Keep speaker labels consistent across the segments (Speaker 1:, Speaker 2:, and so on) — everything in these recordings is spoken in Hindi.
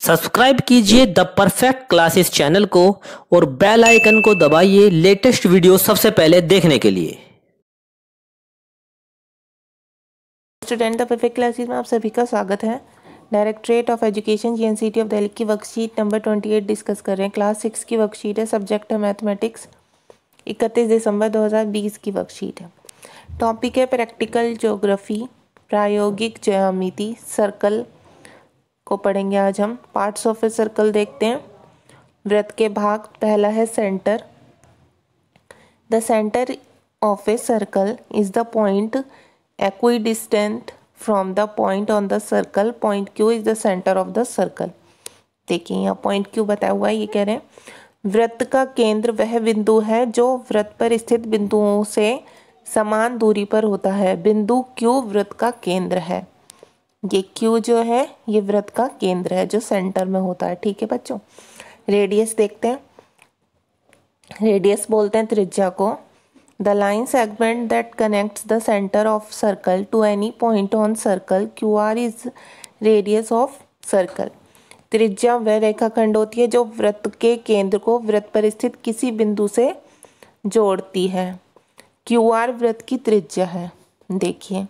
Speaker 1: सब्सक्राइब कीजिए द परफेक्ट क्लासेस चैनल को और बेल आइकन को दबाइए लेटेस्ट वीडियो सबसे पहले देखने के लिए।
Speaker 2: स्टूडेंट द परफेक्ट क्लासेस में आप सभी का स्वागत है। Directorate of education GNCT of Delhi की वर्कशीट नंबर 28 डिस्कस कर रहे हैं। क्लास 6 की वर्कशीट है, सब्जेक्ट है मैथमेटिक्स, 31 दिसंबर 2020 की वर्कशीट है। टॉपिक है प्रैक्टिकल ज्योग्राफी, प्रायोगिक ज्यामिति। सर्कल को पढ़ेंगे आज हम। पार्ट्स ऑफ ए सर्कल देखते हैं। वृत्त के भाग, पहला है centre. The centre of a circle is the point equidistant from the point on the circle. Point Q is the center of the circle. देखिए यहाँ पॉइंट Q बताया हुआ है। ये कह रहे हैं वृत्त का केंद्र वह बिंदु है जो वृत्त पर स्थित बिंदुओं से समान दूरी पर होता है। बिंदु Q वृत्त का केंद्र है। ये Q जो है ये वृत्त का केंद्र है जो सेंटर में होता है। ठीक है बच्चों। रेडियस देखते हैं। रेडियस बोलते हैं त्रिज्या को। The line segment that connects the center of circle to any point on circle QR is radius of circle. त्रिज्या वह रेखाखंड होती है जो वृत्त के केंद्र को वृत्त पर स्थित किसी बिंदु से जोड़ती है। QR वृत्त की त्रिज्या है। देखिए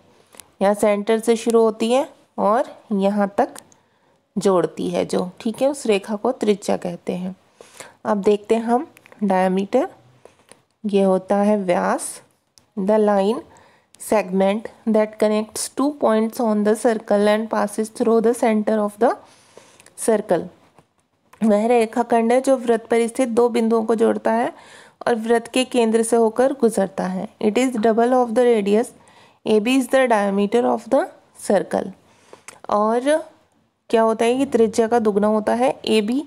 Speaker 2: यहाँ सेंटर से शुरू होती है और यहाँ तक जोड़ती है जो, ठीक है, उस रेखा को त्रिज्या कहते हैं। अब देखते हैं हम डायमीटर। ये होता है व्यास। The line segment that connects two points on the circle and passes through the centre of the circle वह रेखाखंड है जो वृत्त पर स्थित दो बिंदुओं को जोड़ता है और वृत्त के केंद्र से होकर गुजरता है। It is double of the radius. A B is the diameter of the circle. और क्या होता है, ये त्रिज्या का दुगना होता है। ए बी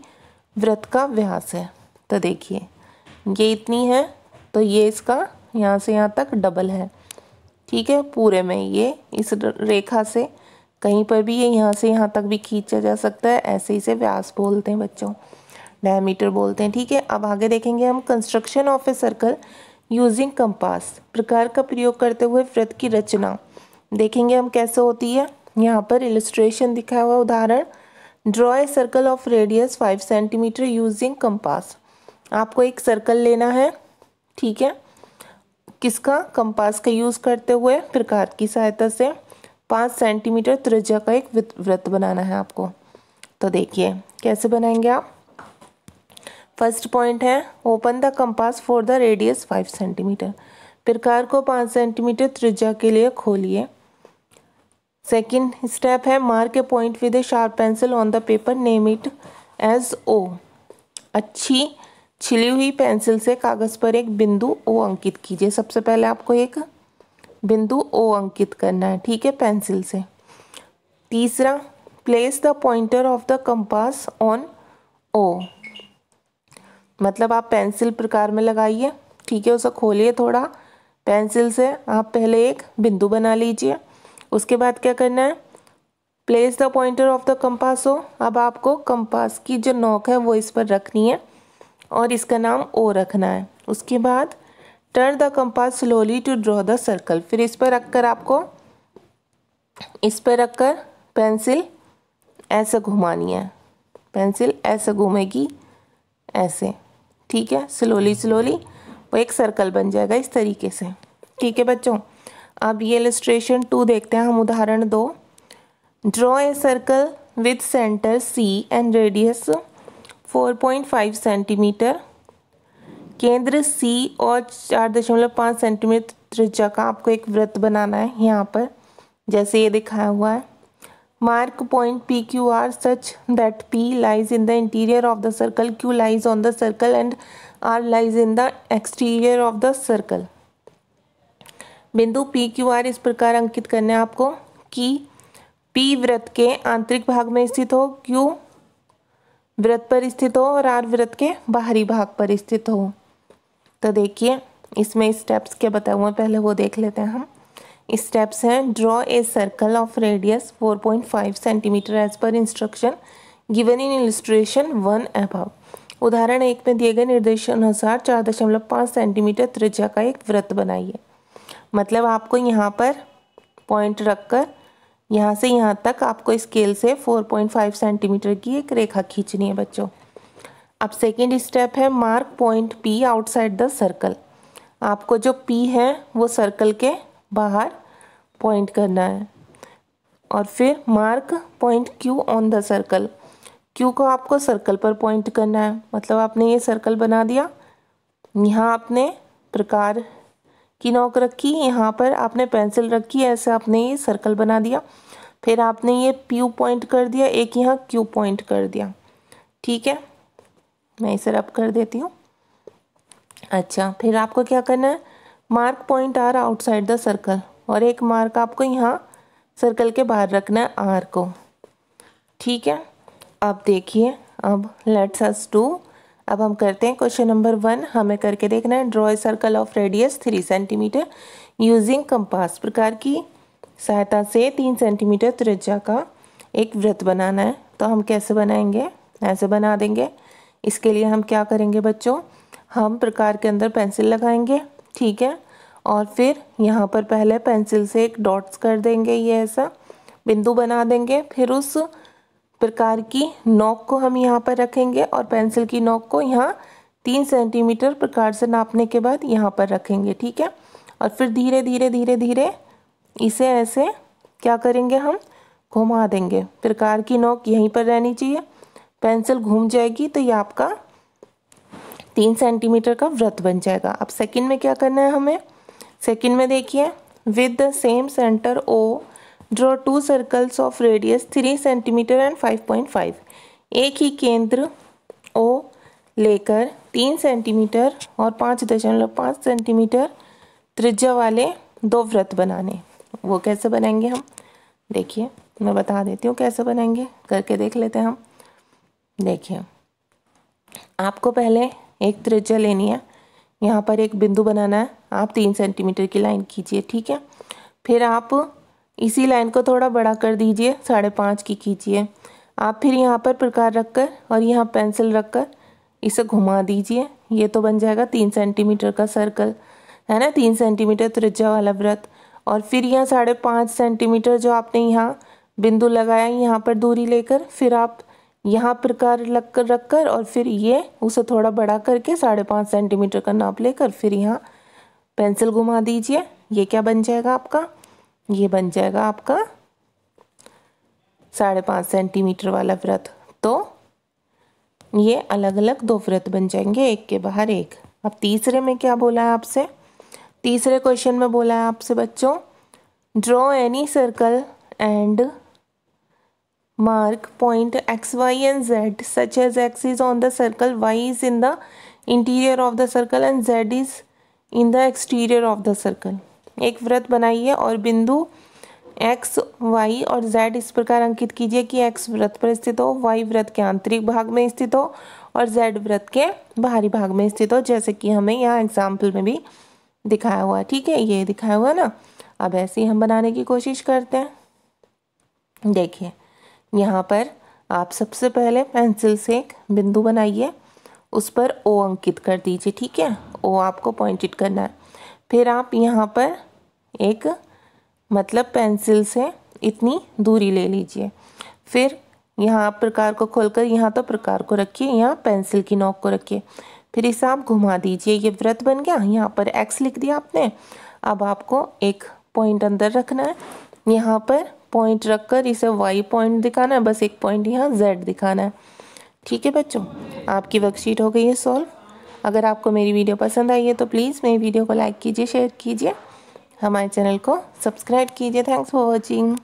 Speaker 2: वृत्त का व्यास है। तो देखिए ये इतनी है तो ये इसका यहाँ से यहाँ तक डबल है। ठीक है, पूरे में ये इस रेखा से कहीं पर भी ये यहाँ से यहाँ तक भी खींचा जा सकता है। ऐसे इसे व्यास बोलते हैं बच्चों, डायमीटर बोलते हैं। ठीक है, अब आगे देखेंगे हम construction of a circle using compass. प्रकार का प्रयोग करते हुए वृत्त की रचना देखेंगे हम कैसे होती है। यहाँ पर इलस्ट्रेशन दिखाया हुआ उदाहरण। Draw a circle of radius 5 centimetre using compass. आपको एक सर्कल लेना है, ठीक है, किसका, कंपास का यूज़ करते हुए प्रकार की सहायता से 5 सेंटीमीटर त्रिज्या का एक वृत्त बनाना है आपको। तो देखिए कैसे बनाएंगे आप। फर्स्ट पॉइंट है open the compass for the radius 5 centimetre. प्रकार को 5 सेंटीमीटर त्रिज्या के लिए खोलिए। सेकंड स्टेप है mark a point with a sharp pencil on the paper, name it as O. अच्छी छिली हुई पेंसिल से कागज़ पर एक बिंदु ओ अंकित कीजिए। सबसे पहले आपको एक बिंदु ओ अंकित करना है, ठीक है, पेंसिल से। तीसरा, place the pointer of the compass on O. मतलब आप पेंसिल प्रकार में लगाइए, ठीक है, उसे खोलिए थोड़ा पेंसिल से। आप पहले एक बिंदु बना लीजिए। उसके बाद क्या करना है, place the pointer of the compass O. अब आपको कंपास की जो नोक है वो इस पर रखनी है और इसका नाम ओ रखना है। उसके बाद turn the compass slowly to draw the circle. फिर इस पर रखकर आपको पेंसिल ऐसे घुमानी है। पेंसिल ऐसे घूमेगी, ऐसे, ठीक है, स्लोली स्लोली वो एक सर्कल बन जाएगा इस तरीके से। ठीक है बच्चों। अब ये इलस्ट्रेशन 2 देखते हैं हम, उदाहरण 2। Draw a circle with centre C and radius 4.5 centimetre. केंद्र C और 4.5 सेंटीमीटर त्रिज्या का आपको एक वृत्त बनाना है यहाँ पर, जैसे ये दिखाया हुआ है। Mark point PQR such that P lies in the interior of the circle, Q lies on the circle and R lies in the exterior of the circle. बिंदु PQR इस प्रकार अंकित करने आपको कि P वृत्त के आंतरिक भाग में स्थित हो, Q वृत्त पर स्थित हो और R वृत्त के बाहरी भाग पर स्थित हो। तो देखिए इसमें स्टेप्स क्या बताए हुए हैं, पहले वो देख लेते हैं हम। स्टेप्स हैं draw a circle of radius 4.5 centimetre as पर instruction given in illustration 1 above. उदाहरण 1 में दिए गए निर्देशानुसार 4.5 सेंटीमीटर त्रिज्या का एक वृत्त बनाइए। मतलब आपको यहाँ पर पॉइंट रखकर यहाँ से यहाँ तक आपको स्केल से 4.5 सेंटीमीटर की एक रेखा खींचनी है बच्चों। अब सेकेंड स्टेप है mark point P outside the circle. आपको जो P है वो सर्कल के बाहर पॉइंट करना है। और फिर mark point Q on the circle. Q को आपको सर्कल पर पॉइंट करना है, मतलब आपने ये सर्कल बना दिया, यहाँ आपने प्रकार की नोक रखी, यहाँ पर आपने पेंसिल रखी, ऐसे आपने ये सर्कल बना दिया। फिर आपने ये P पॉइंट कर दिया, एक यहाँ Q पॉइंट कर दिया। ठीक है, मैं इसे रब कर देती हूँ। अच्छा, फिर आपको क्या करना है, mark point R outside the circle, और एक मार्क आपको यहाँ सर्कल के बाहर रखना है R को। ठीक है, अब देखिए, अब लेट्स अस डू, अब हम करते हैं क्वेश्चन नंबर 1। हमें करके देखना है, draw a circle of radius 3 centimetre using compass. प्रकार की सहायता से 3 सेंटीमीटर त्रिज्या का एक वृत्त बनाना है। तो हम कैसे बनाएंगे, ऐसे बना देंगे। इसके लिए हम क्या करेंगे बच्चों, हम प्रकार के अंदर पेंसिल लगाएंगे। ठीक है, और फिर यहाँ पर पहले पेंसिल से एक डॉट्स कर देंगे, ये ऐसा बिंदु बना देंगे। फिर उस प्रकार की नोक को हम यहाँ पर रखेंगे और पेंसिल की नोक को यहाँ 3 सेंटीमीटर प्रकार से नापने के बाद यहाँ पर रखेंगे। ठीक है, और फिर धीरे धीरे धीरे धीरे इसे ऐसे क्या करेंगे, हम घुमा देंगे। प्रकार की नोक यहीं पर रहनी चाहिए, पेंसिल घूम जाएगी तो ये आपका 3 सेंटीमीटर का वृत्त बन जाएगा। अब सेकंड में क्या करना है हमें, सेकंड में देखिए, with the same centre O draw 2 circles of radius 3 centimetre and 5.5। एक ही केंद्र O लेकर 3 सेंटीमीटर और 5.5 सेंटीमीटर त्रिज्या वाले 2 वृत्त बनाने। वो कैसे बनाएंगे हम, देखिए मैं बता देती हूँ कैसे बनाएंगे, करके देख लेते हैं हम। देखिए, आपको पहले एक त्रिज्या लेनी है, यहाँ पर एक बिंदु बनाना है। आप 3 सेंटीमीटर की लाइन खींचिए। ठीक है, फिर आप इसी लाइन को थोड़ा बड़ा कर दीजिए, 5.5 की खींचिए। आप फिर यहाँ पर प्रकार रखकर और यहाँ पेंसिल रखकर इसे घुमा दीजिए। ये तो बन जाएगा 3 सेंटीमीटर का सर्कल, है ना, 3 सेंटीमीटर त्रिज्या वाला वृत्त। और फिर यहाँ 5.5 सेंटीमीटर जो आपने यहाँ बिंदु लगाया, यहाँ पर दूरी लेकर फिर आप यहाँ प्रकार रखकर और फिर ये उसे थोड़ा बड़ा करके 5.5 सेंटीमीटर का नाप लेकर फिर यहाँ पेंसिल घुमा दीजिए। ये क्या बन जाएगा आपका, ये बन जाएगा आपका 5.5 सेंटीमीटर वाला वृत्त। तो ये अलग अलग 2 वृत्त बन जाएंगे, एक के बाहर एक। अब तीसरे में क्या बोला है आपसे, तीसरे क्वेश्चन में बोला है आपसे बच्चों, draw any circle and mark point x, y and z such as x is on the circle, y is in the interior of the circle and z is in the exterior of the circle। एक वृत्त बनाइए और बिंदु x, y और z इस प्रकार अंकित कीजिए कि x वृत्त पर स्थित हो, y वृत्त के आंतरिक भाग में स्थित हो और z वृत्त के बाहरी भाग में स्थित हो, जैसे कि हमें यहाँ एग्जाम्पल में भी दिखाया हुआ है। ठीक है, ये दिखाया हुआ है ना। अब ऐसे ही हम बनाने की कोशिश करते हैं। देखिए, यहाँ पर आप सबसे पहले पेंसिल से एक बिंदु बनाइए, उस पर O अंकित कर दीजिए। ठीक है, O आपको पॉइंटेड करना है। फिर आप यहाँ पर एक मतलब पेंसिल से इतनी दूरी ले लीजिए। फिर यहाँ प्रकार को खोलकर यहाँ तो प्रकार को रखिए, यहाँ पेंसिल की नोक को रखिए। फिर इसे आप घुमा दीजिए, ये वृत्त बन गया। यहाँ पर X लिख दिया आपने। अब आपको एक पॉइंट अंदर रखना है, यहाँ पर पॉइंट रखकर इसे Y पॉइंट दिखाना है, बस एक पॉइंट यहाँ Z दिखाना है। ठीक है बच्चों, आपकी वर्कशीट हो गई है सॉल्व। अगर आपको मेरी वीडियो पसंद आई है तो प्लीज़ मेरी वीडियो को लाइक कीजिए, शेयर कीजिए, हमारे चैनल को सब्सक्राइब कीजिए। Thanks for watching.